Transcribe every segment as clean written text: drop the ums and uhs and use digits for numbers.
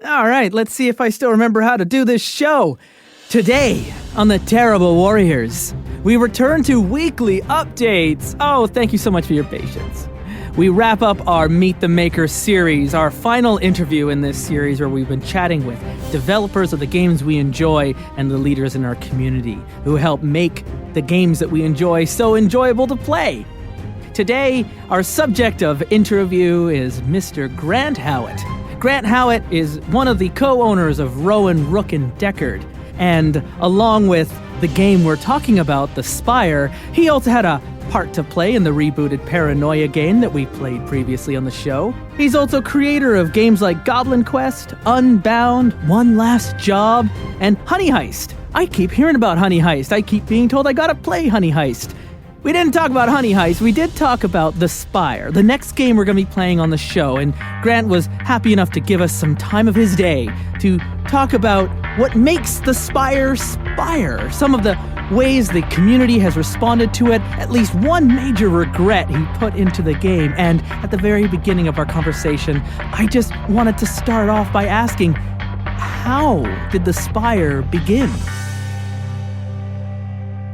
All right, let's see if I still remember how to do this show. Today, on The Terrible Warriors, we return to weekly updates. Oh, thank you so much for your patience. We wrap up our Meet the Maker series, our final interview in this series where we've been chatting with developers of the games we enjoy and the leaders in our community who help make the games that we enjoy so enjoyable to play. Today, our subject of interview is Mr. Grant Howitt. Grant Howitt is one of the co-owners of Rowan, Rook, and Decard, and along with the game we're talking about, the Spire, he also had a part to play in the rebooted Paranoia game that we played previously on the show. He's also creator of games like Goblin Quest, Unbound, One Last Job, and Honey Heist. I keep hearing about Honey Heist. I keep being told I gotta play Honey Heist. We didn't talk about Honey Heist. We did talk about the Spire, the next game we're going to be playing on the show, and Grant was happy enough to give us some time of his day to talk about what makes the Spire Spire, some of the ways the community has responded to it, at least one major regret he put into the game, and at the very beginning of our conversation, I just wanted to start off by asking, how did the Spire begin?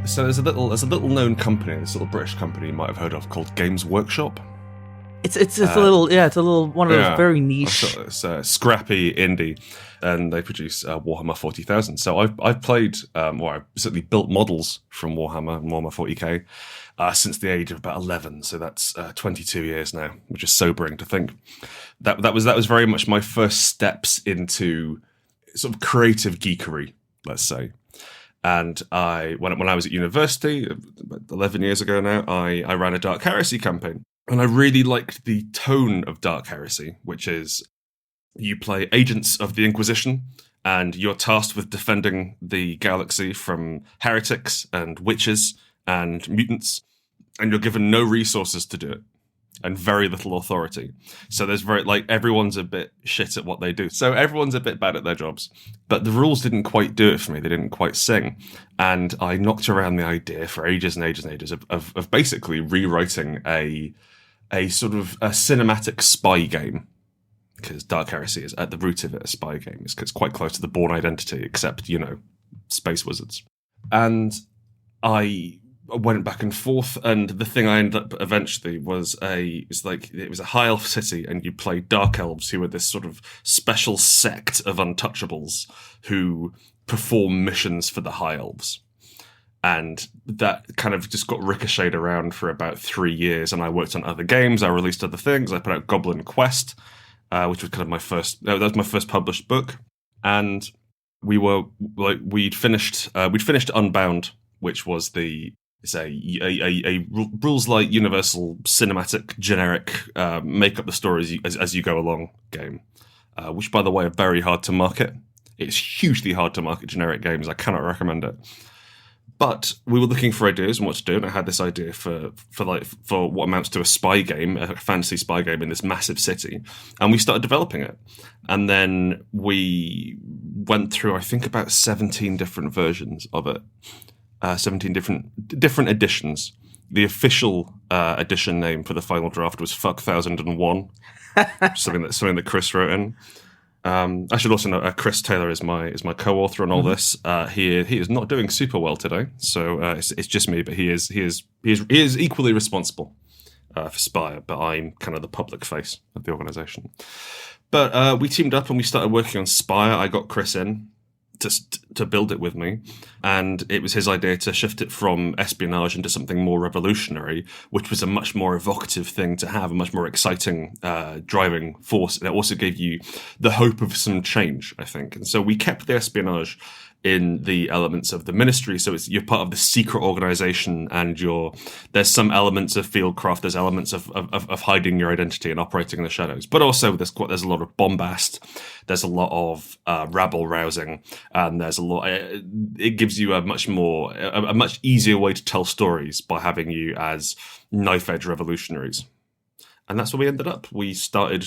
So there's a little known company, this little British company you might have heard of called Games Workshop. It's a little one of those very niche. It's a scrappy indie, and they produce Warhammer 40,000. So I've played, I've certainly built models from Warhammer and Warhammer 40k since the age of about 11. So that's 22 years now, which is sobering to think. That was very much my first steps into sort of creative geekery, let's say. And when I was at university, about 11 years ago now, I ran a Dark Heresy campaign. And I really liked the tone of Dark Heresy, which is you play agents of the Inquisition, and you're tasked with defending the galaxy from heretics and witches and mutants, and you're given no resources to do it, and very little authority. So there's everyone's a bit shit at what they do. So everyone's a bit bad at their jobs. But the rules didn't quite do it for me. They didn't quite sing. And I knocked around the idea for ages and ages and ages of basically rewriting a sort of a cinematic spy game. Because Dark Heresy is at the root of it a spy game. It's quite close to the Bourne Identity, except, space wizards. And I went back and forth, and the thing I ended up eventually was it was a high elf city, and you played dark elves who were this sort of special sect of untouchables who perform missions for the high elves. And that kind of just got ricocheted around for about 3 years, and I worked on other games, I released other things, I put out Goblin Quest, which was kind of my first published book. And we'd finished Unbound, which was it's a rules-light, universal, cinematic, generic, make up the stories as you go along game, which, by the way, are very hard to market. It's hugely hard to market generic games. I cannot recommend it. But we were looking for ideas and what to do, and I had this idea for what amounts to a spy game, a fantasy spy game in this massive city, and we started developing it. And then we went through, I think, about 17 different versions of it. 17 different editions. The official edition name for the final draft was Fuck 1001. something that Chris wrote in. I should also note Chris Taylor is my co-author on all this. He is not doing super well today, so it's just me. But he is equally responsible for Spire. But I'm kind of the public face of the organisation. But we teamed up and we started working on Spire. I got Chris in to build it with me, and it was his idea to shift it from espionage into something more revolutionary, which was a much more evocative thing to have, a much more exciting driving force. And it also gave you the hope of some change, I think. And so we kept the espionage in the elements of the ministry, so you're part of the secret organization, and there's some elements of fieldcraft, there's elements of hiding your identity and operating in the shadows, but also there's a lot of bombast, there's a lot of rabble rousing, and there's a lot. It gives you a much easier way to tell stories by having you as knife edge revolutionaries. And that's where we ended up. We started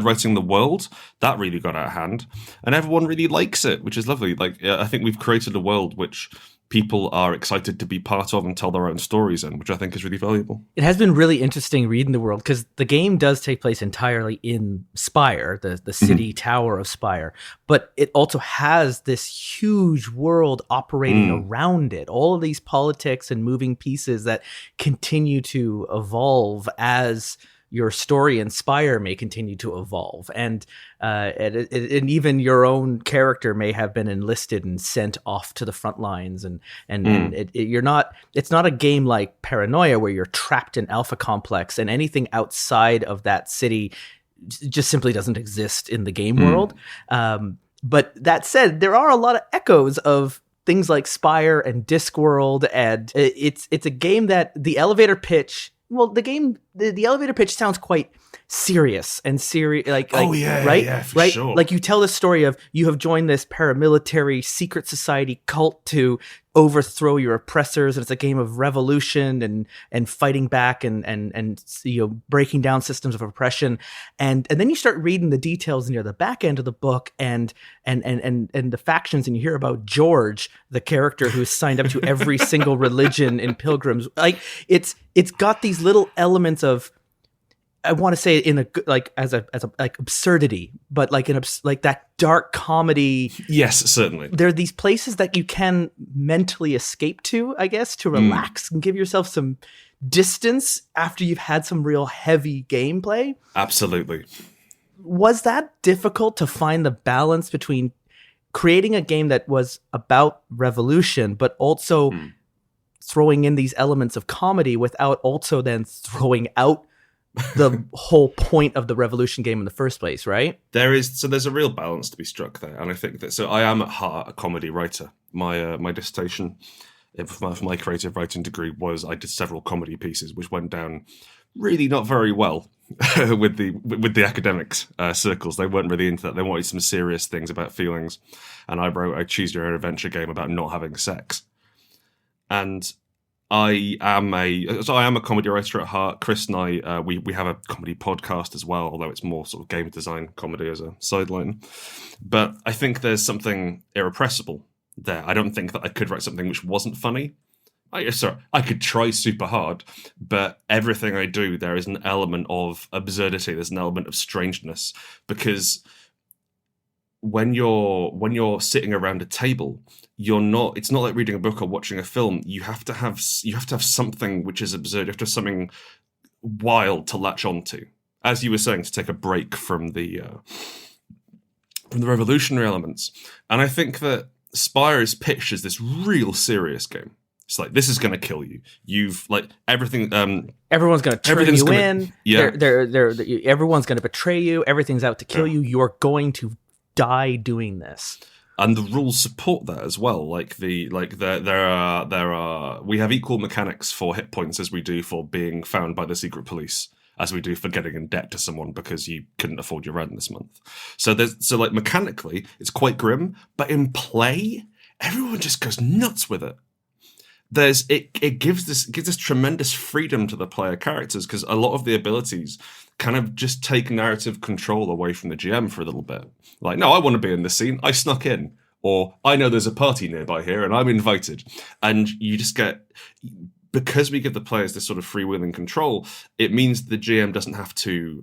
writing the world. That really got out of hand. And everyone really likes it, which is lovely. I think we've created a world which people are excited to be part of and tell their own stories in, which I think is really valuable. It has been really interesting reading the world, because the game does take place entirely in Spire, the city tower of Spire, but it also has this huge world operating around it. All of these politics and moving pieces that continue to evolve as your story in Spire may continue to evolve, and even your own character may have been enlisted and sent off to the front lines, and you're not. It's not a game like Paranoia where you're trapped in Alpha Complex, and anything outside of that city just simply doesn't exist in the game world. But that said, there are a lot of echoes of things like Spire and Discworld, and it's a game that the elevator pitch. Well, the elevator pitch sounds quite serious and right? Yeah, for right? sure. Like, you tell the story of you have joined this paramilitary secret society cult to overthrow your oppressors, and it's a game of revolution and fighting back and breaking down systems of oppression, and then you start reading the details near the back end of the book and the factions, and you hear about George, the character who's signed up to every single religion in Pilgrims. Like, it's got these little elements of, I want to say it in a as a absurdity, but like that dark comedy. Yes, certainly. There are these places that you can mentally escape to, I guess, to relax and give yourself some distance after you've had some real heavy gameplay. Absolutely. Was that difficult to find the balance between creating a game that was about revolution, but also throwing in these elements of comedy without also then throwing out the whole point of the revolution game in the first place, right? There's a real balance to be struck there, and I think that. So I am at heart a comedy writer. My dissertation for my creative writing degree was I did several comedy pieces, which went down really not very well with the academics circles. They weren't really into that. They wanted some serious things about feelings, and I wrote a choose your own adventure game about not having sex. And I am a comedy writer at heart. Chris and I, we have a comedy podcast as well, although it's more sort of game design comedy as a sideline. But I think there's something irrepressible there. I don't think that I could write something which wasn't funny. I could try super hard, but everything I do, there is an element of absurdity. There's an element of strangeness, because when you're sitting around a table, it's not like reading a book or watching a film. You have to have something which is absurd. You have to have something wild to latch onto. As you were saying, to take a break from the revolutionary elements. And I think that Spire is pitched as this real serious game. It's like, this is going to kill you. You've like everything. Everyone's going to turn you in. Yeah. Everyone's going to betray you. Everything's out to kill you. You're going to die doing this. And the rules support that as well. There are we have equal mechanics for hit points as we do for being found by the secret police, as we do for getting in debt to someone because you couldn't afford your rent this month. So mechanically, it's quite grim, but in play, everyone just goes nuts with it. It gives this tremendous freedom to the player characters, because a lot of the abilities kind of just take narrative control away from the GM for a little bit. Like, no, I want to be in this scene. I snuck in. Or I know there's a party nearby here and I'm invited. And you just get, because we give the players this sort of freewheeling control, it means the GM doesn't have to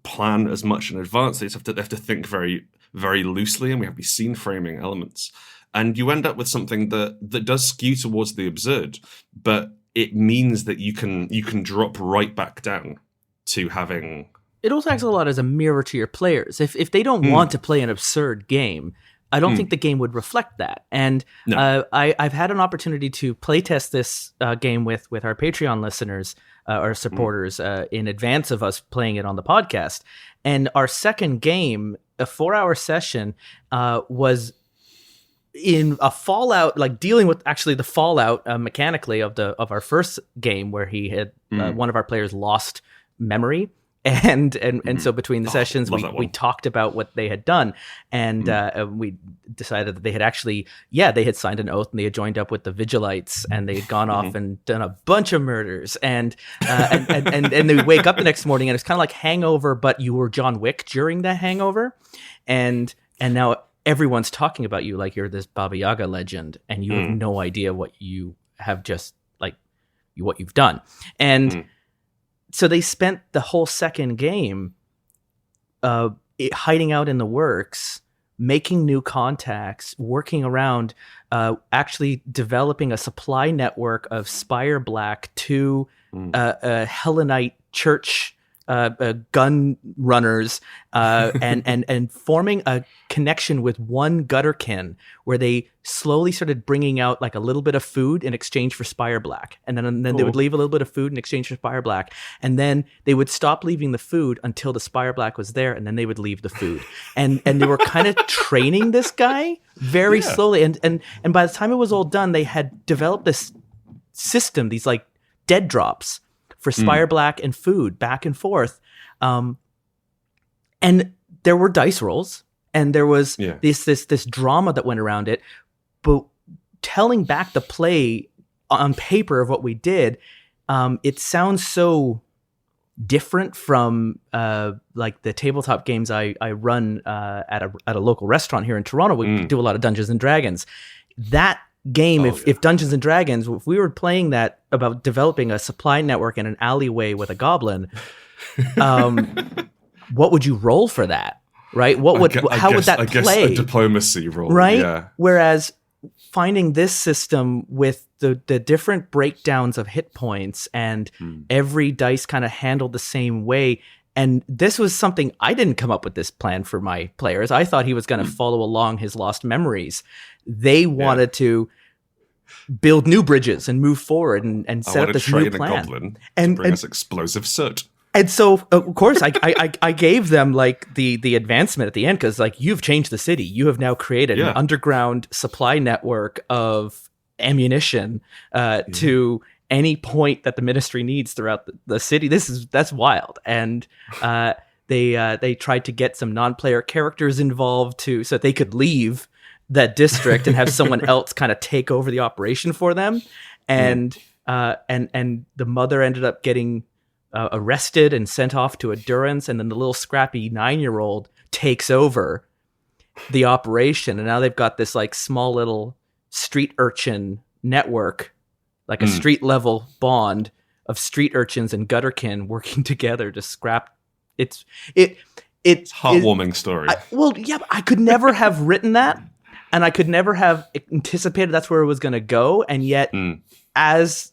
plan as much in advance. They have to think very, very loosely, and we have these scene framing elements. And you end up with something that does skew towards the absurd, but it means that you can drop right back down to having. It also acts a lot as a mirror to your players. If they don't want to play an absurd game, I don't think the game would reflect that. And no. I've had an opportunity to playtest this game with our Patreon listeners or supporters in advance of us playing it on the podcast. And our second game, a 4-hour session, was in a fallout, like dealing with actually the fallout mechanically of our first game, where he had one of our players lost memory. And so between the sessions, we talked about what they had done, and we decided that they had actually, they had signed an oath, and they had joined up with the Vigilites, and they had gone off and done a bunch of murders, and they wake up the next morning, and it's kind of like Hangover, but you were John Wick during the hangover, and now everyone's talking about you like you're this Baba Yaga legend, and you have no idea what you have just like what you've done. And so they spent the whole second game hiding out in the works, making new contacts, working around, actually developing a supply network of Spire Black to Hellenite church gun runners, and forming a connection with one gutterkin, where they slowly started bringing out like a little bit of food in exchange for Spire Black, and then they would leave a little bit of food in exchange for Spire Black, and then they would stop leaving the food until the Spire Black was there, and then they would leave the food, and they were kind of training this guy very slowly, and by the time it was all done, they had developed this system, these like dead drops for Spire Black and food back and forth. And there were dice rolls, and there was this drama that went around it. But telling back the play on paper of what we did, it sounds so different from like the tabletop games I run at a local restaurant here in Toronto. We do a lot of Dungeons and Dragons. That game, if Dungeons and Dragons, if we were playing that about developing a supply network in an alleyway with a goblin, what would you roll for that? Right? How would that play? I guess a diplomacy roll, right? Yeah. Whereas finding this system with the different breakdowns of hit points, and every dice kind of handled the same way. And this was something I didn't come up with this plan for my players. I thought he was going to follow along his lost memories. They wanted to build new bridges and move forward and set up this new plan. A goblin and bring us explosive soot. And so, of course, I gave them like the advancement at the end, because like, you've changed the city. You have now created an underground supply network of ammunition to any point that the ministry needs throughout the city. That's wild. And they tried to get some non-player characters involved so that they could leave that district and have someone else kind of take over the operation for them. And the mother ended up getting arrested and sent off to a durance, and then the little scrappy 9-year-old takes over the operation, and now they've got this like small little street urchin network, like a street level bond of street urchins and gutterkin working together to scrap. It's heartwarming story. I could never have written that, and I could never have anticipated that's where it was going to go, and yet as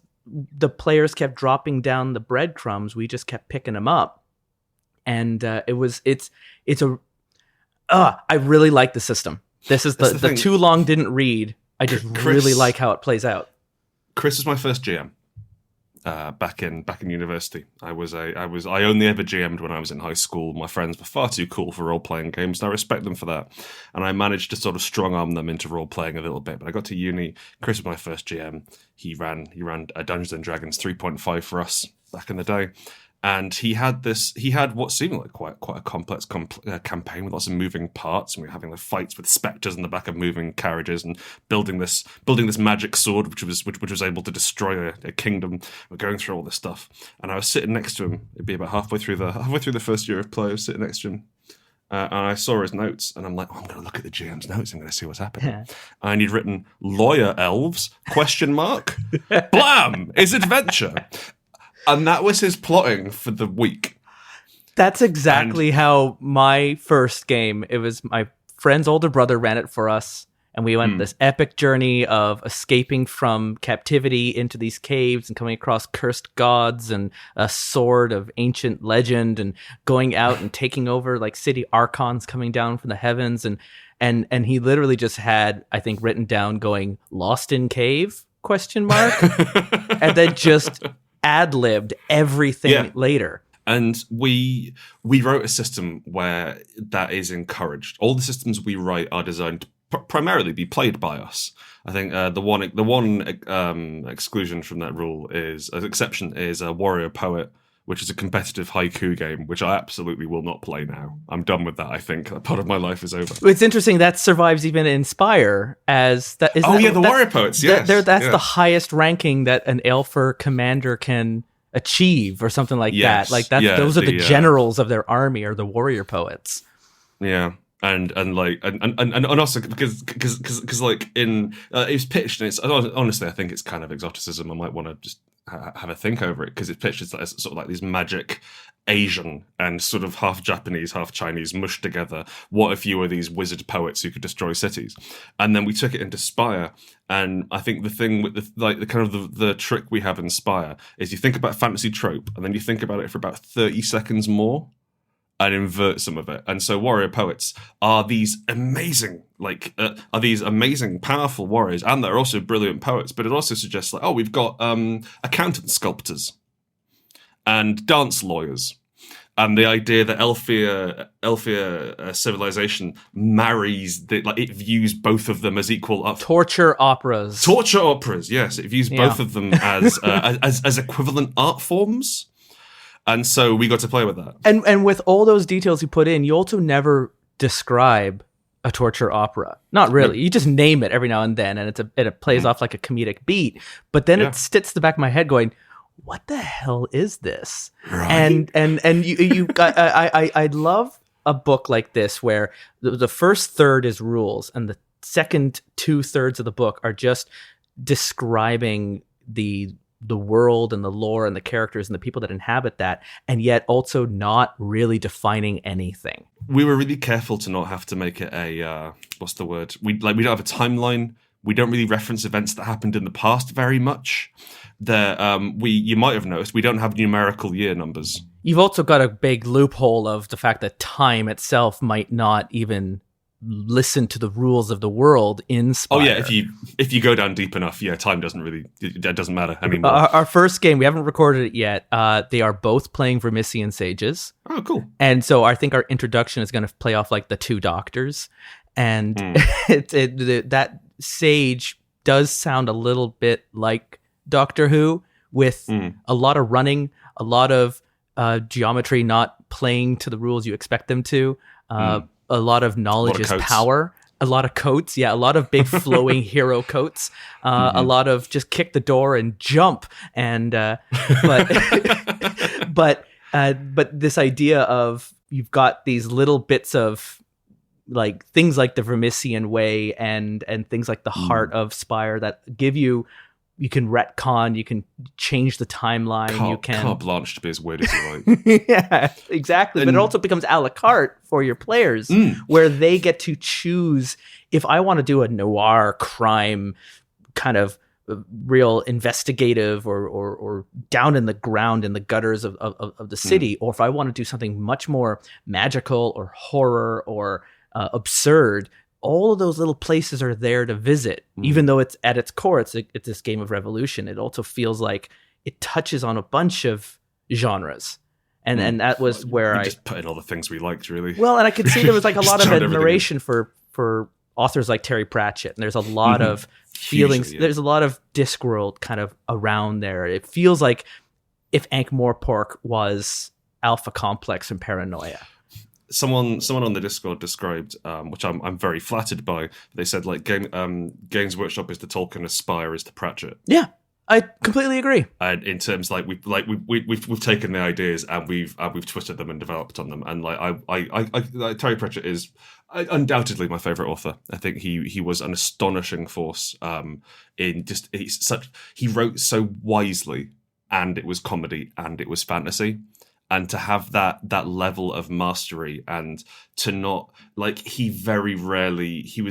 the players kept dropping down the breadcrumbs, we just kept picking them up, and I really like the system. This is the too long didn't read. I just really like how it plays out. Chris was my first GM back in university. I only ever GM'd when I was in high school. My friends were far too cool for role playing games, and I respect them for that. And I managed to sort of strong arm them into role playing a little bit. But I got to uni. Chris was my first GM. He ran a Dungeons and Dragons 3.5 for us back in the day. And he had what seemed like quite a complex campaign with lots of moving parts, and we were having the fights with specters in the back of moving carriages, and building this magic sword which was able to destroy a kingdom. We're going through all this stuff, and I was sitting next to him. It'd be about halfway through the first year of play. I was sitting next to him, and I saw his notes, and I'm like, I'm going to look at the GM's notes. I'm going to see what's happening. And he'd written "lawyer elves?" ? Blam! Is adventure. And that was his plotting for the week. That's exactly how my first game, it was my friend's older brother ran it for us. And we went this epic journey of escaping from captivity into these caves and coming across cursed gods and a sword of ancient legend, and going out and taking over like city archons coming down from the heavens. And he literally just had, I think, written down going, "lost in cave?" ? And then just ad-libbed everything later. And we wrote a system where that is encouraged. All the systems we write are designed to primarily be played by us. I think the one exception from that rule is Warrior Poet, which is a competitive haiku game, which I absolutely will not play now. I'm done with that. I think that part of my life is over. It's interesting that survives even in Spire as that. The Warrior Poets. Yes, that's the highest ranking that an Aelfer commander can achieve, or something like that. Like those are the generals of their army, or the Warrior Poets. Yeah. And also because like in it was pitched, and it's honestly I think it's kind of exoticism. I might want to just have a think over it, because it's pitched as sort of like these magic Asian and sort of half Japanese, half Chinese mushed together. What if you were these wizard poets who could destroy cities? And then we took it into Spire, and I think the thing with the trick we have in Spire is you think about fantasy trope, and then you think about it for about 30 seconds more, and invert some of it. And so warrior poets are these amazing, powerful warriors, and they're also brilliant poets. But it also suggests like, oh, we've got accountant sculptors and dance lawyers, and the idea that Elfia civilization marries, it views both of them as equal. Torture operas, yes, it views both of them as equivalent art forms. And so we got to play with that. And with all those details you put in, you also never describe a torture opera. Not really. You just name it every now and then, and it plays off like a comedic beat. But then it sits the back of my head going, what the hell is this? Right. And you got I love a book like this where the first third is rules, and the second 2/3 of the book are just describing the world and the lore and the characters and the people that inhabit that, and yet also not really defining anything. We were really careful to not have to make it a what's the word? We don't have a timeline. We don't really reference events that happened in the past very much. You might have noticed we don't have numerical year numbers. You've also got a big loophole of the fact that time itself might not even listen to the rules of the world in Spire. Oh yeah, if you go down deep enough, time doesn't matter anymore. Our first game, we haven't recorded it yet. They are both playing Vermissian sages. Oh, cool. And so I think our introduction is going to play off like the two doctors, and that sage does sound a little bit like Doctor Who, with a lot of running, a lot of geometry not playing to the rules you expect them to. A lot of knowledge is power. A lot of coats, a lot of big flowing hero coats. A lot of just kick the door and jump. And but this idea of you've got these little bits of like things like the Vermissian way and things like the heart of Spire that give you can retcon, you can change the timeline, you can carte blanche to be as weird as you like. Yeah, exactly. But it also becomes a la carte for your players, where they get to choose, if I want to do a noir crime kind of real investigative or down in the ground in the gutters of the city, or if I want to do something much more magical or horror or absurd. All of those little places are there to visit, even though it's at its core, it's this game of revolution. It also feels like it touches on a bunch of genres, and that was where we just put in all the things we liked, really. Well, and I could see there was like a lot of admiration for authors like Terry Pratchett, and there's a lot of feelings. Hugely, there's a lot of Discworld kind of around there. It feels like if Ankh-Morpork was Alpha Complex and Paranoia. Someone on the Discord described, which I'm very flattered by. They said like Games Workshop is the Tolkien, Spire is the Pratchett. Yeah, I completely agree. And in terms we've taken the ideas and we've twisted them and developed on them. And I Terry Pratchett is undoubtedly my favorite author. I think he was an astonishing force. He wrote so wisely, and it was comedy and it was fantasy. And to have that level of mastery, and to not he very rarely he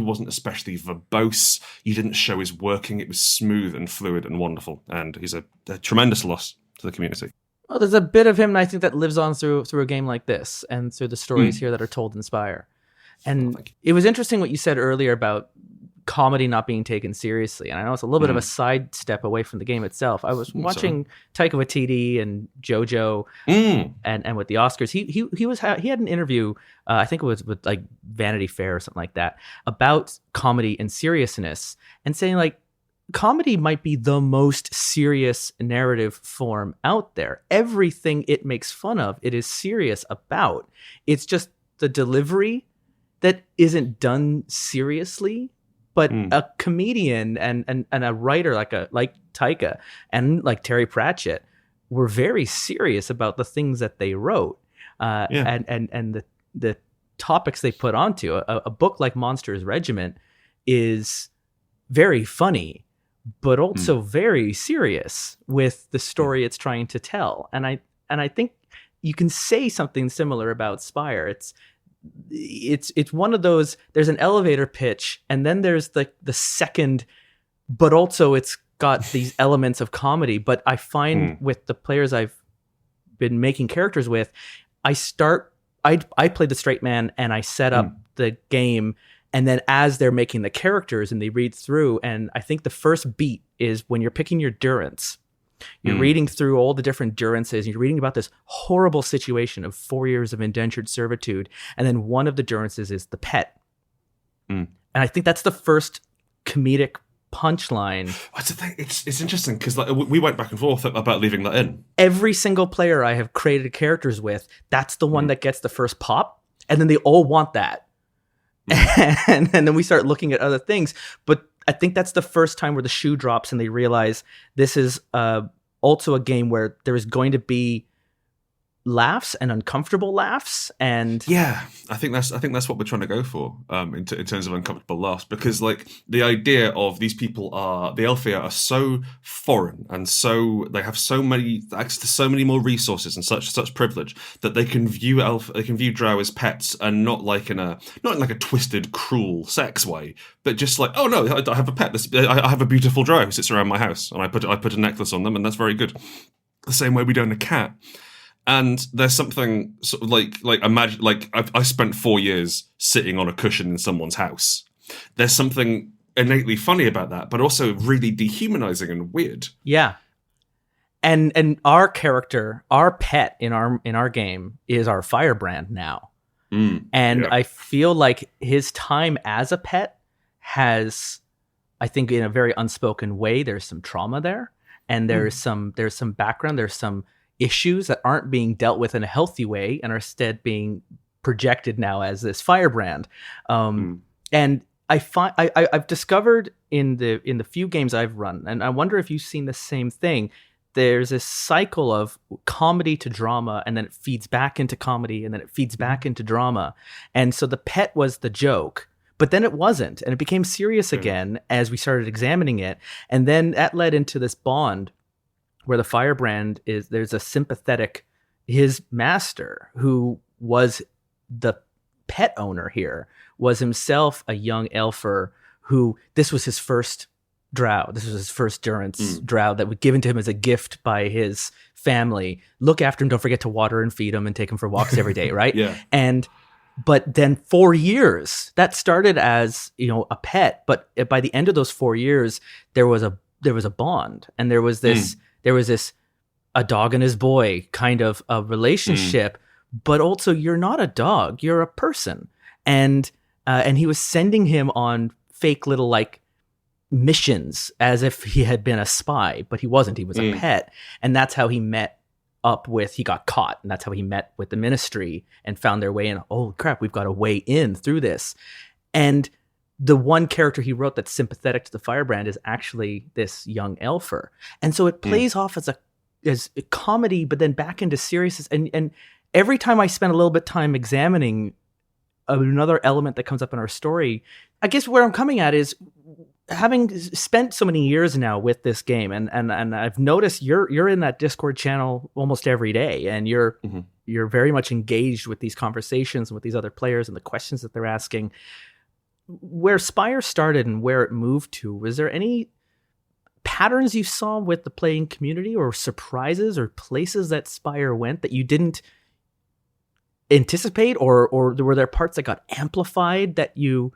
wasn't especially verbose. You didn't show his working; it was smooth and fluid and wonderful. And he's a tremendous loss to the community. Well, there's a bit of him, I think, that lives on through a game like this, and through the stories here that are told in Spire. And it was interesting what you said earlier about comedy not being taken seriously, and I know it's a little bit of a sidestep away from the game itself. I was watching Taika Waititi and JoJo, and with the Oscars, he had an interview. I think it was with like Vanity Fair or something like that, about comedy and seriousness, and saying like comedy might be the most serious narrative form out there. Everything it makes fun of, it is serious about. It's just the delivery that isn't done seriously. But a comedian and a writer like Taika and like Terry Pratchett were very serious about the things that they wrote, and the topics they put onto. A book like Monsters Regiment is very funny, but also very serious with the story it's trying to tell. And I think you can say something similar about Spire. It's one of those, there's an elevator pitch, and then there's the second, but also it's got these elements of comedy. But I find with the players I've been making characters with, I play the straight man and I set up the game, and then as they're making the characters and they read through, and I think the first beat is when you're picking your durance. You're reading through all the different durances, and you're reading about this horrible situation of 4 years of indentured servitude, and then one of the durances is the pet. And I think that's the first comedic punchline. That's the thing. It's interesting because like, we went back and forth about leaving that in. Every single player I have created characters with, that's the one that gets the first pop, and then they all want that. And then we start looking at other things. But I think that's the first time where the shoe drops and they realize this is also a game where there is going to be laughs and uncomfortable laughs. And yeah, I think that's what we're trying to go for in terms of uncomfortable laughs, because like the idea of these people the Elfia are so foreign, and so they have so many access to so many more resources and such privilege that they can view drow as pets, and not in like a twisted, cruel sex way, but just like, oh no, I have a pet. I have a beautiful drow who sits around my house, and I put a necklace on them, and that's very good. The same way we don't a cat. And there's something sort of like imagine, like I spent 4 years sitting on a cushion in someone's house. There's something innately funny about that, but also really dehumanizing and weird. Yeah. And our character, our pet in our game is our firebrand now. And I feel like his time as a pet has, I think in a very unspoken way, there's some trauma there, and there's some background, there's some issues that aren't being dealt with in a healthy way and are instead being projected now as this firebrand. And I've discovered in the few games I've run, and I wonder if you've seen the same thing, there's this cycle of comedy to drama, and then it feeds back into comedy, and then it feeds back into drama. And so the pet was the joke, but then it wasn't, and it became serious again as we started examining it. And then that led into this bond where the firebrand there's a sympathetic, his master, who was the pet owner here, was himself a young elfer who, this was his first drow. This was his first durance drow that was given to him as a gift by his family. Look after him. Don't forget to water and feed him and take him for walks every day. Right. Yeah. But then 4 years, that started as, a pet. But by the end of those 4 years, there was a bond, and there was this, a dog and his boy kind of a relationship, but also you're not a dog, you're a person. And he was sending him on fake little like missions as if he had been a spy, but he wasn't, he was a pet. And that's how he got caught. And that's how he met with the ministry and found their way in. Oh crap, we've got a way in through this. And the one character he wrote that's sympathetic to the firebrand is actually this young elfer. And so it plays off as a comedy, but then back into seriousness. And every time I spend a little bit of time examining another element that comes up in our story, I guess where I'm coming at is having spent so many years now with this game, and I've noticed you're in that Discord channel almost every day, and you're very much engaged with these conversations and with these other players and the questions that they're asking. Where Spire started and where it moved to, was there any patterns you saw with the playing community, or surprises or places that Spire went that you didn't anticipate, or were there parts that got amplified that you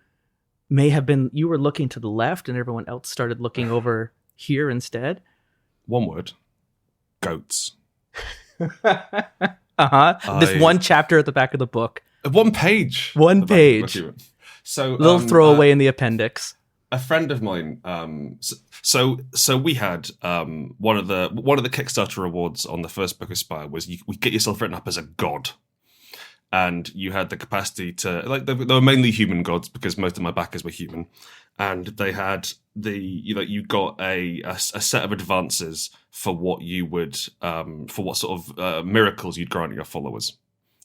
were looking to the left and everyone else started looking over here instead? One word: goats. This one chapter at the back of the book. One page. So little throwaway in the appendix. A friend of mine. So we had one of the Kickstarter rewards on the first book of Spire was we get yourself written up as a god, and you had the capacity to they were mainly human gods because most of my backers were human, and they had you got a set of advances for what you would for what sort of miracles you'd grant your followers.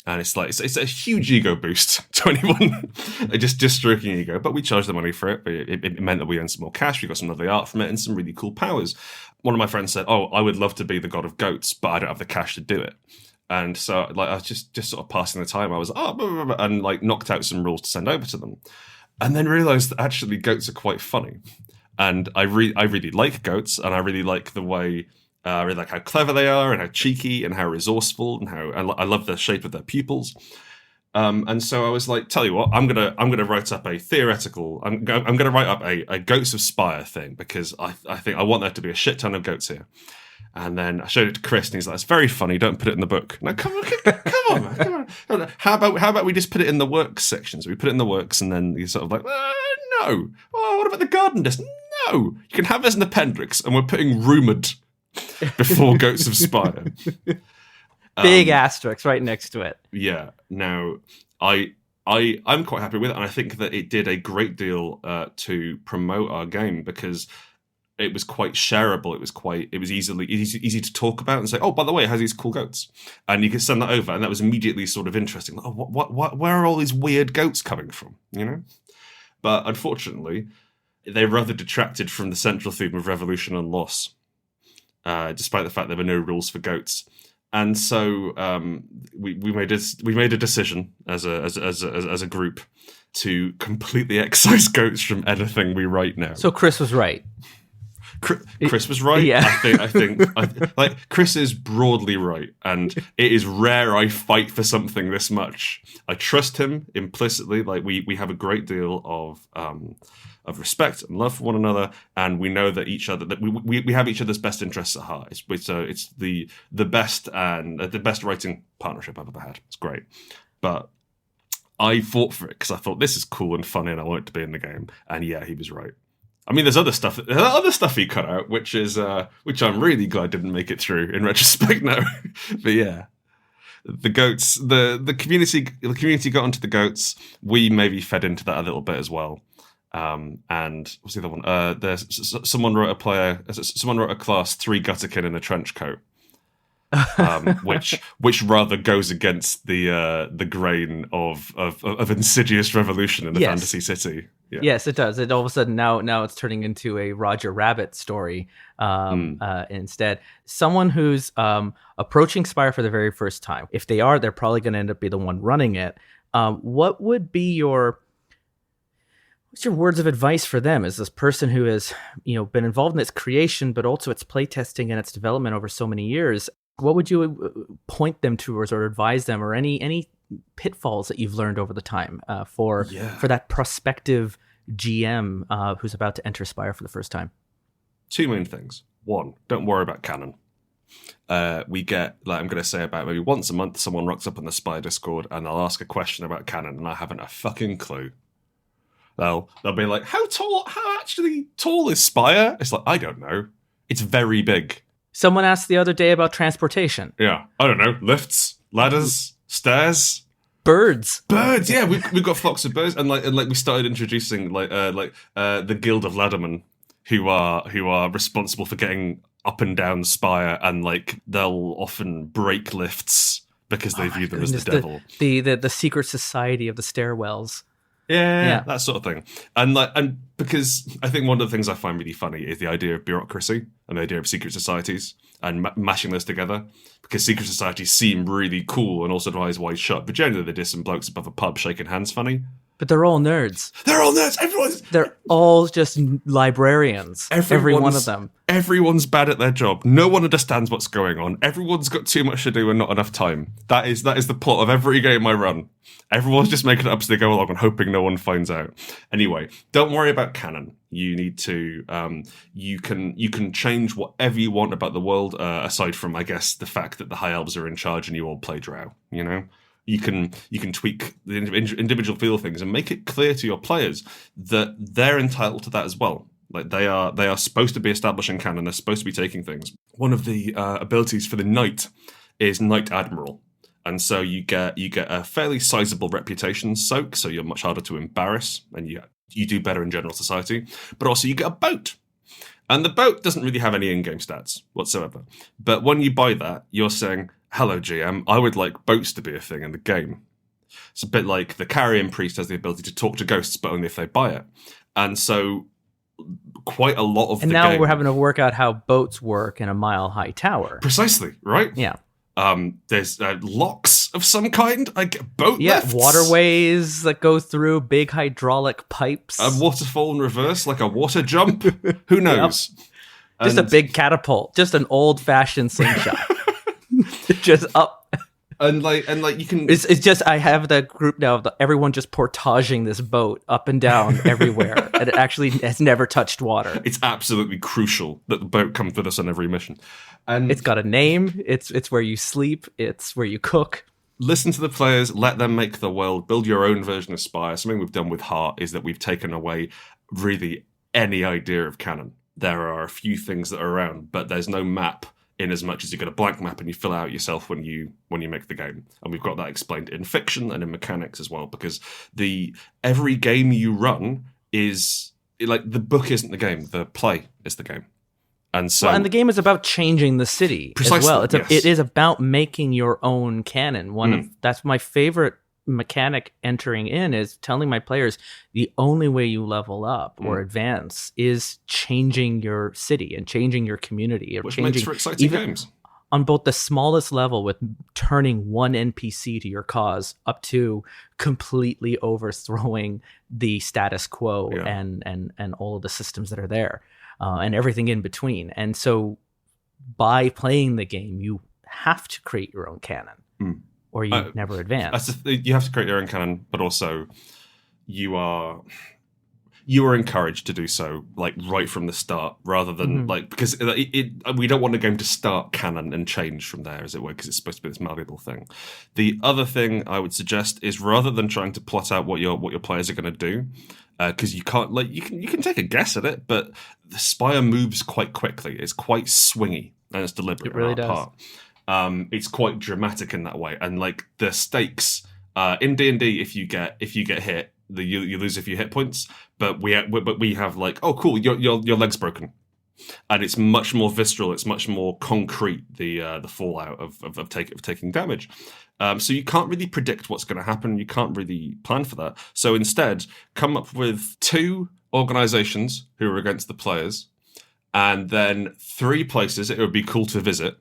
And it's like it's a huge ego boost to anyone, just stroking ego. But we charged the money for it. But it meant that we earned some more cash. We got some lovely art from it and some really cool powers. One of my friends said, "Oh, I would love to be the god of goats, but I don't have the cash to do it." And so, like, I was just sort of passing the time. I was blah, blah, blah, and like knocked out some rules to send over to them, and then realized that actually goats are quite funny, and I really like goats, and I really like the way. I really like how clever they are and how cheeky and how resourceful and how I love the shape of their pupils. And so I was like, tell you what, I'm gonna write up a theoretical. I'm gonna write up a Goats of Spire thing because I think I want there to be a shit ton of goats here. And then I showed it to Chris, and he's like, "It's very funny. Don't put it in the book." No, come on, man, come on. How about we just put it in the works section? So we put it in the works, and then you sort of like, no. Oh, what about the garden disc? No, you can have it as an appendix, and we're putting rumored before Goats of Spire. Big asterisk right next to it. Yeah. Now, I'm quite happy with it, and I think that it did a great deal to promote our game because it was quite shareable. It was easy to talk about and say, "Oh, by the way, it has these cool goats," and you could send that over, and that was immediately sort of interesting. Oh, what? Where are all these weird goats coming from? You know. But unfortunately, they rather detracted from the central theme of revolution and loss. Despite the fact there were no rules for goats, and so we made a decision as a group to completely excise goats from anything we write now. So Chris was right. Chris was right. Yeah. I think like Chris is broadly right, and it is rare I fight for something this much. I trust him implicitly. Like we have a great deal of respect and love for one another, and we know that we have each other's best interests at heart. It's the best and the best writing partnership I've ever had. It's great, but I fought for it because I thought this is cool and funny, and I want it to be in the game. And yeah, he was right. I mean, there's other stuff he cut out, which I'm really glad didn't make it through in retrospect now. But yeah, the goats, the community got onto the goats. We maybe fed into that a little bit as well. And what's the other one? Someone wrote a class 3 Gutterkin in a trench coat. Which rather goes against the grain of insidious revolution in the fantasy city. Yeah. Yes, it does. It all of a sudden now it's turning into a Roger Rabbit story instead. Someone who's approaching Spire for the very first time. If they are, they're probably going to end up be the one running it. What would be what's your words of advice for them as this person who has been involved in its creation, but also its playtesting and its development over so many years? What would you point them towards or advise them, or any pitfalls that you've learned over the time for that prospective GM who's about to enter Spire for the first time? 2 main things. 1, don't worry about canon. We get, I'm going to say about maybe once a month, someone rocks up on the Spire Discord and they'll ask a question about canon, and I haven't a fucking clue. They'll be like, how actually tall is Spire? It's like, I don't know. It's very big. Someone asked the other day about transportation. Yeah, I don't know. Lifts, ladders, stairs, birds. Yeah, we've got flocks of birds, and we started introducing the Guild of Laddermen, who are responsible for getting up and down Spire, and they'll often break lifts because they view them as the devil. The secret society of the stairwells. Yeah, that sort of thing. And because I think one of the things I find really funny is the idea of bureaucracy and the idea of secret societies and mashing those together. Because secret societies seem really cool and also eyes wide shut, but generally they're just some blokes above a pub shaking hands funny. But they're all nerds. They're all just librarians. Every one of them. Everyone's bad at their job. No one understands what's going on. Everyone's got too much to do and not enough time. That is the plot of every game I run. Everyone's just making it up as they go along and hoping no one finds out. Anyway, don't worry about canon. You need to you can change whatever you want about the world, aside from, I guess, the fact that the High Elves are in charge and you all play Drow, you know? You can tweak the individual feel things and make it clear to your players that they're entitled to that as well. Like they are supposed to be establishing canon. They're supposed to be taking things. One of the abilities for the Knight is Knight Admiral, and so you get a fairly sizable reputation soak. So you're much harder to embarrass, and you do better in general society. But also you get a boat. And the boat doesn't really have any in-game stats whatsoever. But when you buy that, you're saying, hello GM, I would like boats to be a thing in the game. It's a bit like the Carrion Priest has the ability to talk to ghosts, but only if they buy it. And so quite a lot of and the now game... we're having to work out how boats work in a mile-high tower. Precisely, right? Yeah. There's locks of some kind. Boat lifts. Waterways that go through big hydraulic pipes. A waterfall in reverse, like a water jump. Who knows? Yep. Just a big catapult. Just an old-fashioned slingshot. Just up. And you can. It's just I have the group now of everyone just portaging this boat up and down everywhere, and it actually has never touched water. It's absolutely crucial that the boat comes with us on every mission, and it's got a name. It's where you sleep. It's where you cook. Listen to the players. Let them make the world. Build your own version of Spire. Something we've done with Heart is that we've taken away really any idea of canon. There are a few things that are around, but there's no map. In as much as you get a blank map and you fill out yourself when you make the game, and we've got that explained in fiction and in mechanics as well. Because every game you run is like the book isn't the game, the play is the game, and so and the game is about changing the city precisely, as well. yes. It is about making your own canon. That's my favorite mechanic entering in is telling my players the only way you level up or advance is changing your city and changing your community, or which changing makes for exciting games on both the smallest level with turning one NPC to your cause up to completely overthrowing the status quo and all of the systems that are there and everything in between. And so by playing the game, you have to create your own canon. Or you never advance. You have to create your own canon, but also you are encouraged to do so, like right from the start, rather than because we don't want the game to start canon and change from there, as it were, because it's supposed to be this malleable thing. The other thing I would suggest is rather than trying to plot out what your players are going to do, because you can't you can take a guess at it, but the Spire moves quite quickly. It's quite swingy and it's deliberate. It really does. Part. It's quite dramatic in that way, and like the stakes in D&D, if you get hit, you lose a few hit points. But we have like, oh cool, your leg's broken, and it's much more visceral. It's much more concrete. The fallout of taking damage. So you can't really predict what's going to happen. You can't really plan for that. So instead, come up with 2 organizations who are against the players, and then 3 places it would be cool to visit.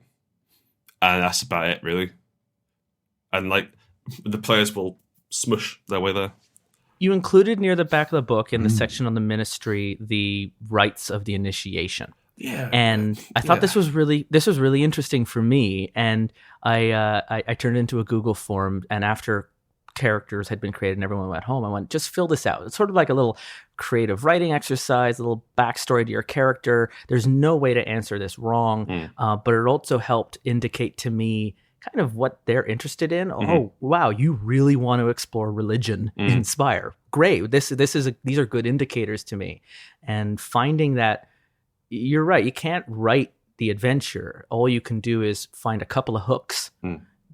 And that's about it, really. And like the players will smush their way there. You included near the back of the book in the section on the ministry the rites of the initiation. Yeah. And I thought this was really interesting for me. And I turned it into a Google form, and after characters had been created and everyone went home, I went, just fill this out. It's sort of like a little creative writing exercise, a little backstory to your character. There's no way to answer this wrong, but it also helped indicate to me kind of what they're interested in. Oh, wow, you really want to explore religion in Spire. Great. These are good indicators to me. And finding that you're right, you can't write the adventure. All you can do is find a couple of hooks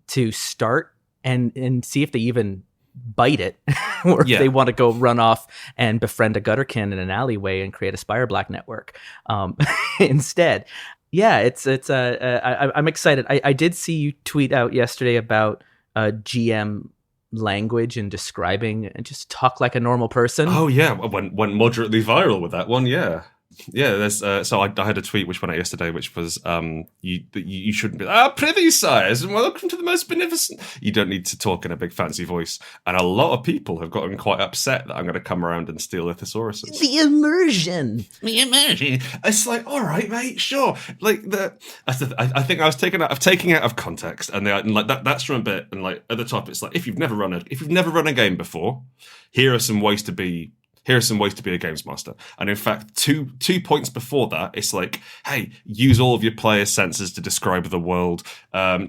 to start and see if they even bite it, or if they want to go run off and befriend a gutterkin in an alleyway and create a Spire Black network instead. Yeah, I'm excited. I did see you tweet out yesterday about GM language and describing and just talk like a normal person. Oh yeah, went moderately viral with that one. Yeah. There's so I had a tweet which went out yesterday, which was you shouldn't be prithee sires and welcome to the most beneficent. You don't need to talk in a big fancy voice, and a lot of people have gotten quite upset that I'm going to come around and steal their thesauruses. The immersion. It's like, all right, mate, sure. Like I think I was taking out of context, and like that's from a bit, and like at the top it's like if you've never run a game before, here are some ways to be a games master. And in fact, two points before that, it's like, hey, use all of your player senses to describe the world.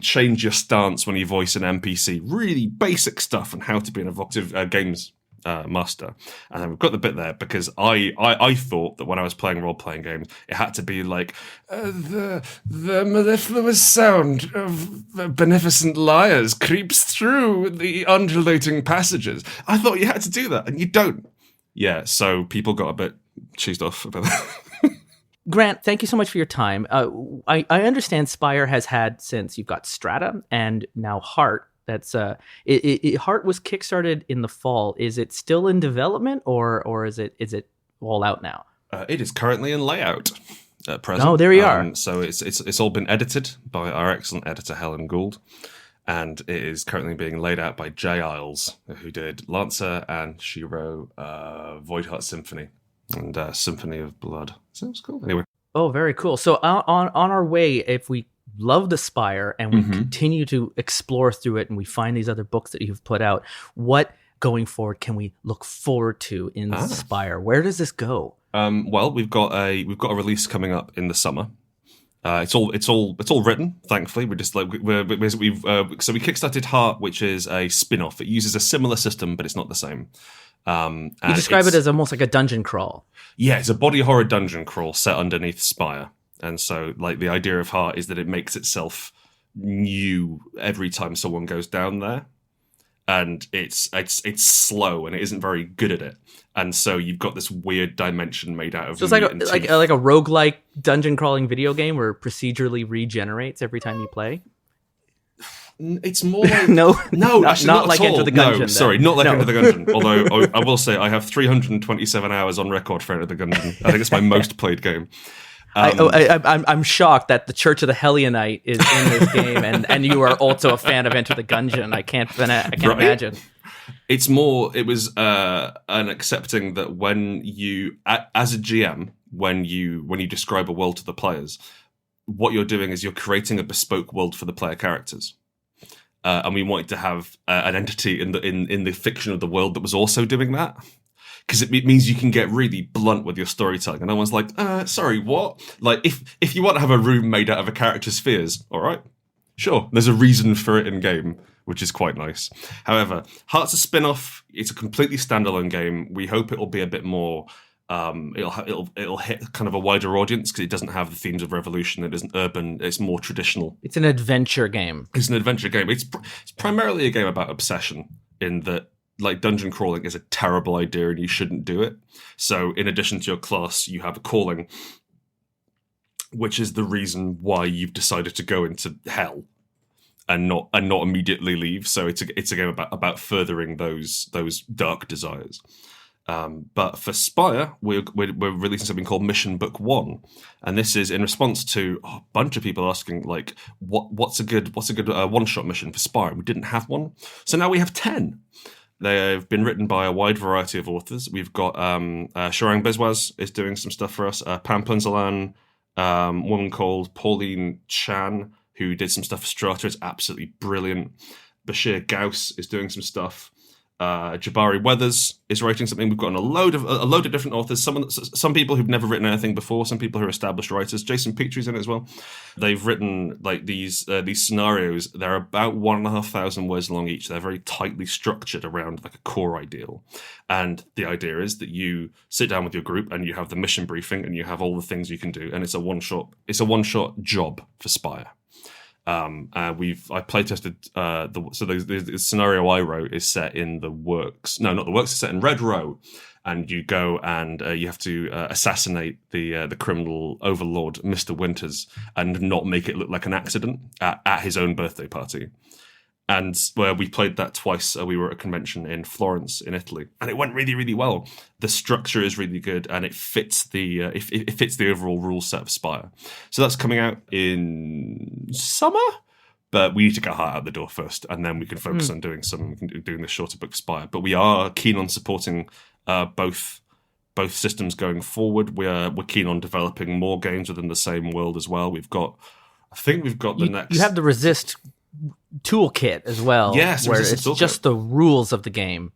Change your stance when you voice an NPC. Really basic stuff on how to be an evocative games master. And then we've got the bit there because I thought that when I was playing role-playing games, it had to be like, the mellifluous sound of beneficent liars creeps through the undulating passages. I thought you had to do that, and you don't. Yeah, so people got a bit cheesed off about that. Grant, thank you so much for your time. I understand Spire has had, since you've got Strata and now Heart. That's Heart was kickstarted in the fall. Is it still in development, or is it all out now? It is currently in layout at present. Oh, there we are. So it's all been edited by our excellent editor Helen Gould, and it is currently being laid out by Jay Isles, who did Lancer, and she wrote Voidheart Symphony and Symphony of Blood. Sounds cool. Anyway. Oh, very cool. So on our way, if we love the Spire and we continue to explore through it and we find these other books that you've put out, what going forward can we look forward to in Spire? Where does this go? Well, we've got a release coming up in the summer. It's all written. Thankfully, we're just like we kickstarted Heart, which is a spin-off. It uses a similar system, but it's not the same. You describe it as almost like a dungeon crawl. Yeah, it's a body horror dungeon crawl set underneath Spire. And so, like, the idea of Heart is that it makes itself new every time someone goes down there, and it's slow and it isn't very good at it. And so you've got this weird dimension made out of. So it's like a roguelike dungeon crawling video game where it procedurally regenerates every time you play. It's more like no, actually not like at all. Enter the Gungeon. No, sorry, not like Enter the Gungeon. Although I will say I have 327 hours on record for Enter the Gungeon. I think it's my most played game. I'm shocked that the Church of the Helionite is in this game, and you are also a fan of Enter the Gungeon. I can't imagine. It was an accepting that when you, as a GM, when you describe a world to the players, what you're doing is you're creating a bespoke world for the player characters. And we wanted to have an entity in the fiction of the world that was also doing that. Because it means you can get really blunt with your storytelling. And I was like, sorry, what? Like, if you want to have a room made out of a character's fears, all right, sure. There's a reason for it in game, which is quite nice. However, Heart's a spin-off. It's a completely standalone game. We hope it'll be a bit more. It'll hit kind of a wider audience because it doesn't have the themes of revolution. It isn't urban. It's more traditional. It's an adventure game. It's an adventure game. It's primarily a game about obsession in that. Like, dungeon crawling is a terrible idea and you shouldn't do it. So in addition to your class, you have a calling, which is the reason why you've decided to go into hell and not immediately leave. So it's a game about furthering those dark desires. But for Spire, we're releasing something called Mission Book 1, and this is in response to a bunch of people asking, like, what's a good one-shot mission for Spire? We didn't have one, so now we have 10. They've been written by a wide variety of authors. We've got Shorang Biswas is doing some stuff for us. Pam Punzalan, a woman called Pauline Chan, who did some stuff for Strata. It's absolutely brilliant. Bashir Gauss is doing some stuff. Jabari Weathers is writing something. We've got a load of different authors. Some people who've never written anything before. Some people who are established writers. Jason Petrie's in it as well. They've written like these scenarios. They're about 1,500 words long each. They're very tightly structured around like a core ideal. And the idea is that you sit down with your group and you have the mission briefing and you have all the things you can do. And it's a one shot job for Spire. I playtested the scenario I wrote is set in the Works. No, not the Works. It's set in Red Row, and you go and you have to assassinate the criminal overlord, Mr. Winters, and not make it look like an accident at his own birthday party. And where we played that twice, we were at a convention in Florence, in Italy, and it went really, really well. The structure is really good, and it fits the it fits the overall rule set of Spire. So that's coming out in summer, but we need to get Heart out the door first, and then we can focus on doing the shorter book Spire. But we are keen on supporting both systems going forward. We're keen on developing more games within the same world as well. I think we've got the next. You have the Resist toolkit as well, yes, where it's just the rules of the game,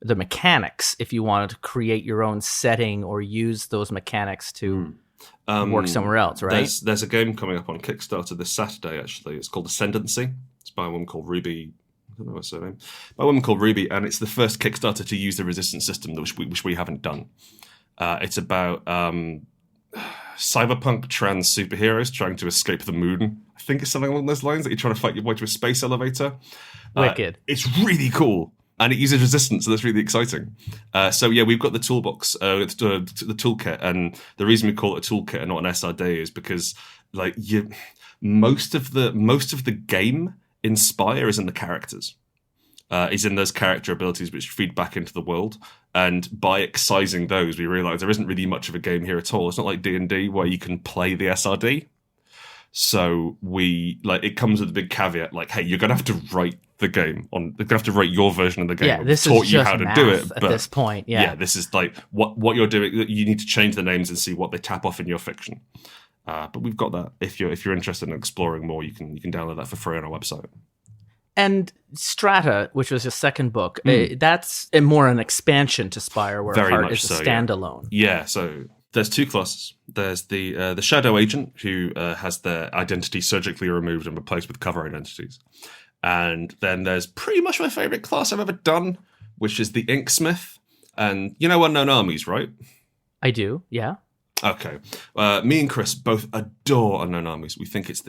the mechanics, if you wanted to create your own setting or use those mechanics to work somewhere else, right? There's a game coming up on Kickstarter this Saturday, actually. It's called Ascendancy. It's by a woman called Ruby. I don't know her surname. By a woman called Ruby, and it's the first Kickstarter to use the resistance system, which we haven't done. It's about cyberpunk trans superheroes trying to escape the moon. I think it's something along those lines, that you're trying to fight your way to a space elevator. Wicked. It's really cool. And it uses resistance, so that's really exciting. So yeah, we've got the toolbox, the toolkit, and the reason we call it a toolkit and not an SRD is because like most of the game in Spire is in the characters. Is in those character abilities which feed back into the world, and by excising those, we realise there isn't really much of a game here at all. It's not like D&D where you can play the SRD. So it comes with a big caveat, like, hey, you're gonna have to write the game you're gonna have to write your version of the game. Yeah, this taught is you just how to math do it at but this point. Yeah, this is like what you're doing. You need to change the names and see what they tap off in your fiction. But we've got that. If you're interested in exploring more, you can download that for free on our website. And Strata, which was your second book, that's more an expansion to Spire, where Very Heart much is a so, standalone. Yeah, so there's two classes. There's the Shadow Agent, who has their identity surgically removed and replaced with cover identities. And then there's pretty much my favourite class I've ever done, which is the Inksmith. And you know Unknown Armies, right? I do, yeah. Okay, me and Chris both adore Unknown Armies. We think it's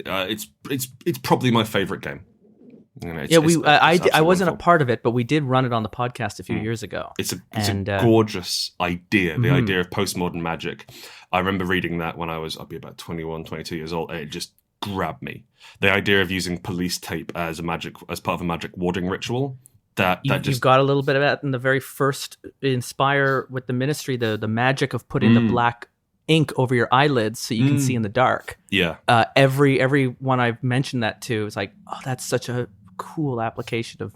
probably my favourite game. You know, I wasn't a part of it, but we did run it on the podcast a few years ago. It's a gorgeous idea, the idea of postmodern magic. I remember reading that when I'd be about 21, 22 years old, and it just grabbed me. The idea of using police tape as part of a magic warding ritual. You've got a little bit of that in the very first Inspire with the Ministry, the magic of putting the black ink over your eyelids so you can see in the dark. Yeah. Everyone I've mentioned that to is like, oh, that's such a cool application of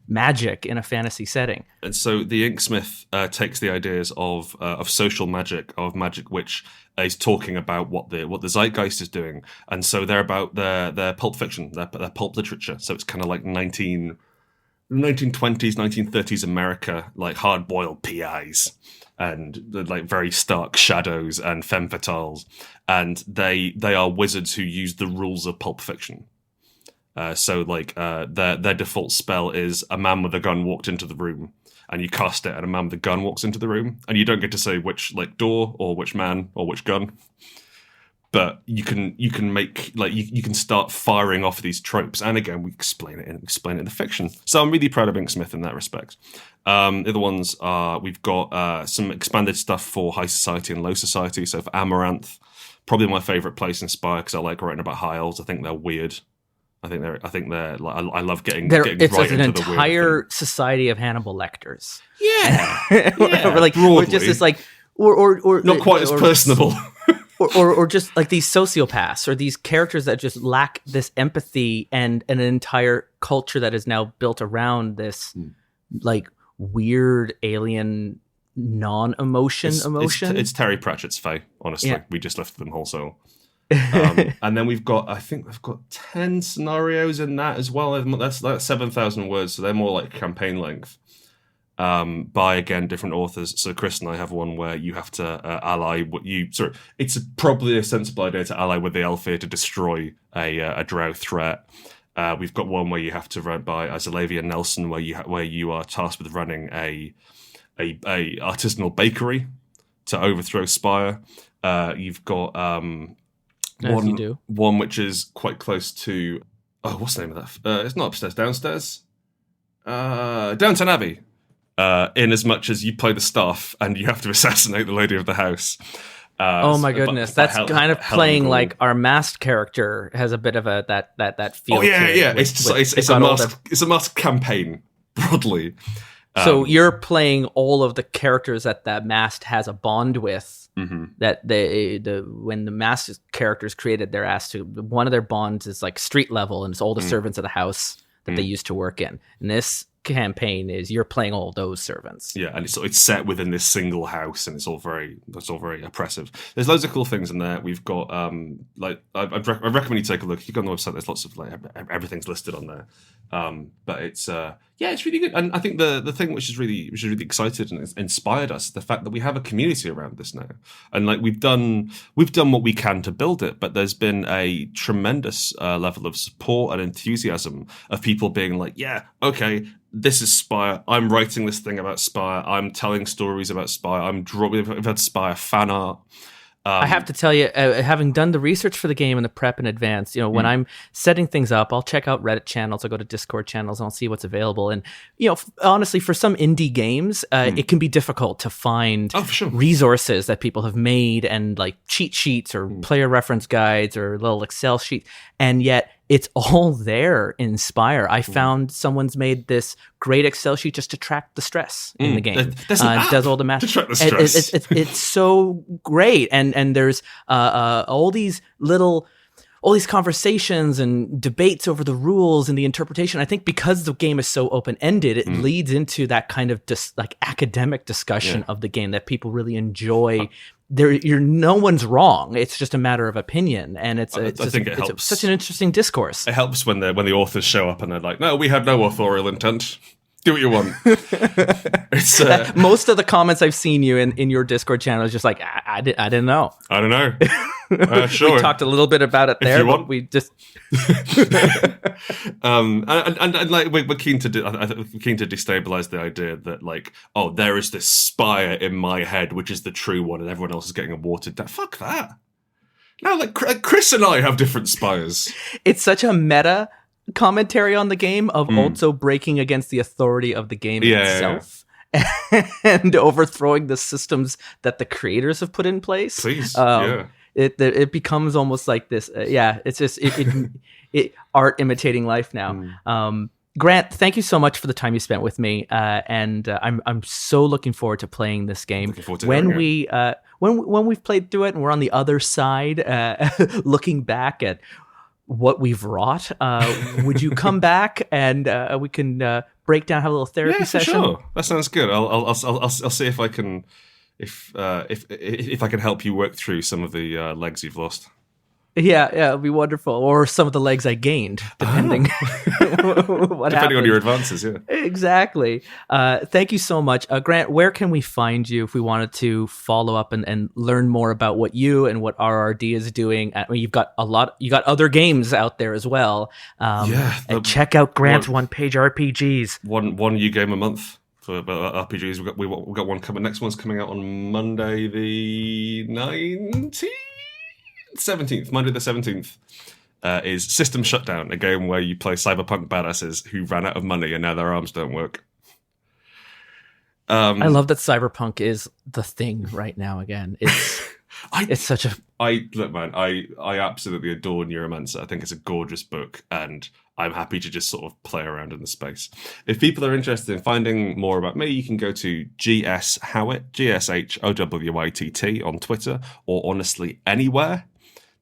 magic in a fantasy setting. And so the Inksmith takes the ideas of social magic, of magic which is talking about what the zeitgeist is doing, and so they're about their pulp fiction, their pulp literature. So it's kind of like 1920s, 1930s America, like hard-boiled PIs and like very stark shadows and femme fatales, and they are wizards who use the rules of pulp fiction. So their default spell is a man with a gun walked into the room, and you cast it, and a man with a gun walks into the room, and you don't get to say which door or which man or which gun, but you can make you can start firing off these tropes, and again we explain it in the fiction. So I'm really proud of Inksmith in that respect. The other ones are we've got some expanded stuff for high society and low society. So for Amaranth, probably my favorite place in Spire because I like writing about high elves. I think they're weird. I think they're like, I love getting right into the weird. It's an entire society of Hannibal Lecters. Yeah, or like broadly. Or just this like or not quite as personable. or just like these sociopaths or these characters that just lack this empathy and an entire culture that is now built around this like weird alien non-emotion emotion. It's Terry Pratchett's Fae, honestly. Yeah. We just lifted them wholesale. And then we've got 10 scenarios in that as well. That's 7,000 words, so they're more like campaign length. By again different authors. So Chris and I have one where you have to ally it's probably a sensible idea to ally with the Elfir to destroy a drow threat. We've got one where you have to run by Azalavia Nelson, where you are tasked with running a artisanal bakery to overthrow Spire. You've got one which is quite close to what's the name of that? It's not upstairs, downstairs. Downton Abbey. In as much as you play the staff and you have to assassinate the lady of the house. Oh my goodness, that's kind of playing like our masked character has a bit of that feel. Oh yeah. It's a masked campaign broadly. So you're playing all of the characters that masked has a bond with. Mm-hmm. That when the masked characters created, they're asked to, one of their bonds is like street level, and it's all the servants of the house that they used to work in. And this campaign is you're playing all those servants. Yeah, and it's set within this single house, and it's all very oppressive. There's loads of cool things in there. We've got I'd recommend you take a look. If you go on the website, there's lots of everything's listed on there. But it's it's really good. And I think the thing which is really excited and inspired us is the fact that we have a community around this now, and like we've done what we can to build it. But there's been a tremendous level of support and enthusiasm of people being like, yeah, okay, this is Spire. I'm writing this thing about Spire. I'm telling stories about Spire. We've had Spire fan art. I have to tell you, having done the research for the game and the prep in advance, when I'm setting things up, I'll check out Reddit channels, I'll go to Discord channels, and I'll see what's available. And, honestly, for some indie games, it can be difficult to find resources that people have made and like cheat sheets or player reference guides or little Excel sheets. And yet it's all there in Spire. I found someone's made this great Excel sheet just to track the stress in the game. There's an app does all the math. to track the stress. It's so great. And there's all these conversations and debates over the rules and the interpretation. I think because the game is so open-ended, it leads into that kind of academic discussion of the game that people really enjoy. No one's wrong. It's just a matter of opinion, and it's such an interesting discourse. It helps when the authors show up and they're like, "No, we had no authorial intent. Do what you want." It's most of the comments I've seen you in your Discord channel is just like, I didn't know. I don't know. Sure. We talked a little bit about it there, but we just and like we're keen to destabilize the idea that like, oh, there is this Spire in my head which is the true one and everyone else is getting watered down. Fuck that. No, like Chris and I have different Spires. It's such a meta commentary on the game of also breaking against the authority of the game itself. And overthrowing the systems that the creators have put in place. Please, It becomes almost like this. It's just it art imitating life now. Grant, thank you so much for the time you spent with me, and I'm so looking forward to playing this game. When we've played through it and we're on the other side, looking back at what we've wrought, would you come back and we can break down, have a little therapy session? Sure. That sounds good. I'll see if I can if I can help you work through some of the legs you've lost. Yeah, it'll be wonderful. Or some of the legs I gained, depending depending on your advances. Yeah, exactly. Thank you so much, Grant. Where can we find you if we wanted to follow up and learn more about what you and what RRD is doing? You've got you got other games out there as well. And check out Grant's one-page RPGs. One new game a month. For RPGs, we've got one coming. Next one's coming out on Monday the 17th. Monday the 17th is System Shutdown, a game where you play cyberpunk badasses who ran out of money and now their arms don't work. I love that cyberpunk is the thing right now again. It's such a... Look, man, I absolutely adore Neuromancer. I think it's a gorgeous book, and I'm happy to just sort of play around in the space. If people are interested in finding more about me, you can go to GS Howitt, GSHOWYTT on Twitter, or honestly anywhere.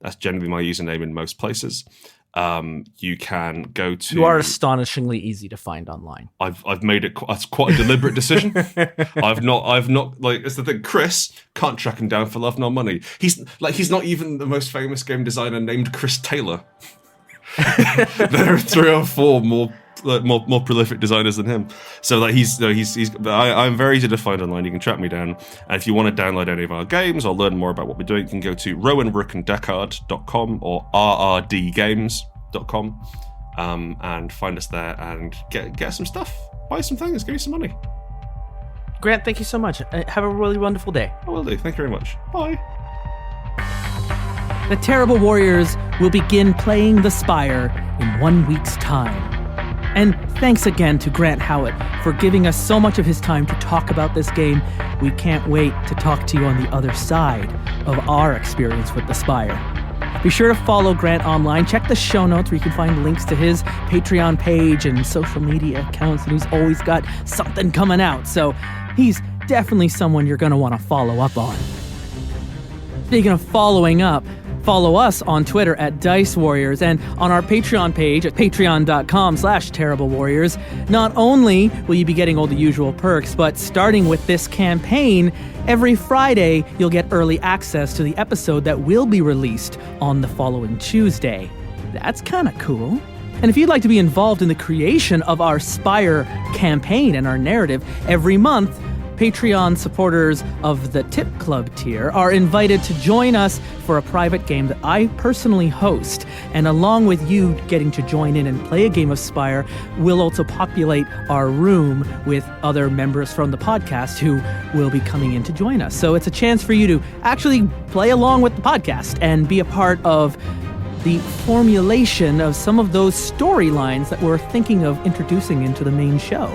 That's generally my username in most places. You can go to... You are astonishingly easy to find online. I've made it... That's quite a deliberate decision. I've not like, it's the thing. Chris can't track him down for love nor money. He's not even the most famous game designer named Chris Taylor. There are 3 or 4 more prolific designers than him. So like I'm very easy to find online. You can track me down. And if you want to download any of our games or learn more about what we're doing, you can go to Rowan, Rook and Decard.com or rrdgames.com and find us there and get some stuff. Buy some things, give you some money. Grant, thank you so much. Have a really wonderful day. I will do. Thank you very much. Bye. The Terrible Warriors will begin playing the Spire in 1 week's time. And thanks again to Grant Howitt for giving us so much of his time to talk about this game. We can't wait to talk to you on the other side of our experience with the Spire. Be sure to follow Grant online. Check the show notes where you can find links to his Patreon page and social media accounts, and he's always got something coming out. So he's definitely someone you're going to want to follow up on. Speaking of following up, follow us on Twitter at Dice Warriors and on our Patreon page at patreon.com/Terrible Warriors. Not only will you be getting all the usual perks, but starting with this campaign, every Friday you'll get early access to the episode that will be released on the following Tuesday. That's kind of cool. And if you'd like to be involved in the creation of our Spire campaign and our narrative, every month Patreon supporters of the Tip Club tier are invited to join us for a private game that I personally host. And along with you getting to join in and play a game of Spire, we'll also populate our room with other members from the podcast who will be coming in to join us. So it's a chance for you to actually play along with the podcast and be a part of the formulation of some of those storylines that we're thinking of introducing into the main show.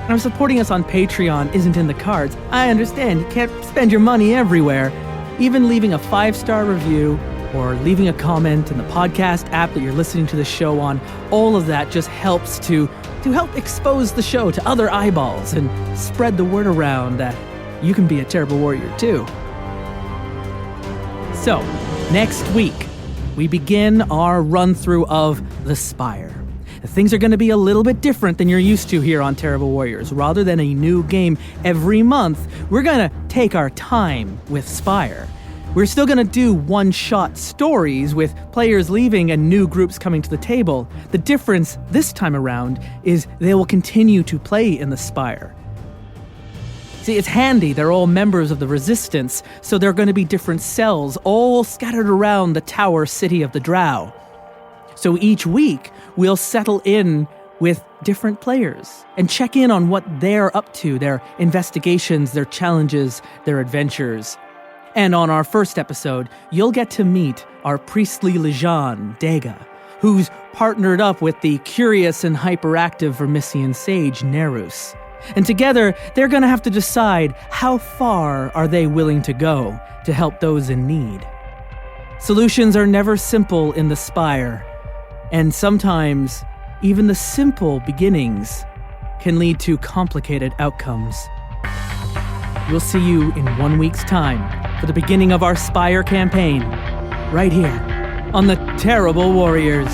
And supporting us on Patreon isn't in the cards. I understand you can't spend your money everywhere. Even leaving a 5-star review or leaving a comment in the podcast app that you're listening to the show on, all of that just helps to help expose the show to other eyeballs and spread the word around that you can be a terrible warrior too. So, next week, we begin our run-through of the Spire. Things are going to be a little bit different than you're used to here on Terrible Warriors. Rather than a new game every month, we're going to take our time with Spire. We're still going to do one-shot stories with players leaving and new groups coming to the table. The difference this time around is they will continue to play in the Spire. See, it's handy. They're all members of the Resistance, so there are going to be different cells all scattered around the Tower City of the Drow. So each week, we'll settle in with different players and check in on what they're up to, their investigations, their challenges, their adventures. And on our first episode, you'll get to meet our priestly Lejean, Dega, who's partnered up with the curious and hyperactive Vermissian sage, Nerus. And together, they're going to have to decide how far are they willing to go to help those in need. Solutions are never simple in the Spire. And sometimes, even the simple beginnings can lead to complicated outcomes. We'll see you in 1 week's time for the beginning of our Spire campaign, right here on the Terrible Warriors.